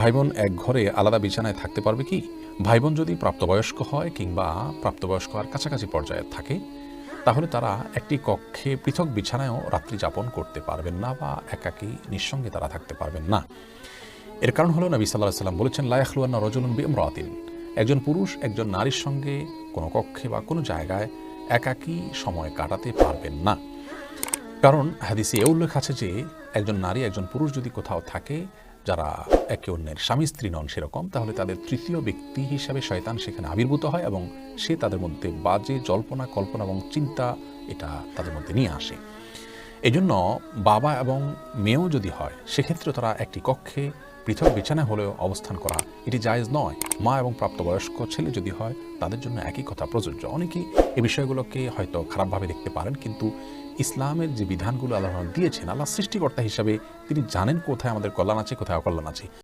ভাই বোন এক ঘরে আলাদা বিছানায় থাকতে পারবে কি? ভাই বোন যদি প্রাপ্তবয়স্ক হয় কিংবা প্রাপ্তবয়স্ক আর কাছাকাছি পর্যায়ে থাকে, তাহলে তারা একটি কক্ষে পৃথক বিছানায়ও রাত্রি যাপন করতে পারবেন না বা একাকী নিঃসঙ্গে তারা থাকতে পারবেন না। এর কারণ হলো নবী সাল্লাল্লাহু আলাইহি ওয়াসাল্লাম বলেছেন, লা ইয়াখলুয়ান্না রাজুলুন বিইমরাতিন, একজন পুরুষ একজন নারীর সঙ্গে কোনো কক্ষে বা কোনো জায়গায় একাকী সময় কাটাতে পারবেন না। কারণ হাদিসে এ উল্লেখ আছে যে একজন নারী একজন পুরুষ যদি কোথাও থাকে যারা একে অন্যের স্বামী স্ত্রী নন সেরকম, তাহলে তাদের তৃতীয় ব্যক্তি হিসাবে শয়তান সেখানে আবির্ভূত হয় এবং সে তাদের মধ্যে বাজে জল্পনা কল্পনা এবং চিন্তা এটা তাদের মধ্যে নিয়ে আসে। এজন্য বাবা এবং মেয়েও যদি হয় সেক্ষেত্রে তারা একটি কক্ষে পৃথক বিছানা হলেও অবস্থান করা এটি জায়েজ নয়। মা এবং প্রাপ্তবয়স্ক ছেলে যদি হয় তাদের জন্য একই কথা প্রযোজ্য। অনেকেই এই বিষয়গুলোকে হয়তো খারাপভাবে দেখতে পারেন, কিন্তু ইসলামের যে বিধানগুলো আল্লাহ দিয়েছেন, আল্লাহ সৃষ্টিকর্তা হিসাবে তিনি জানেন কোথায় আমাদের কল্যাণ আছে, কোথায় অকল্যাণ আছে।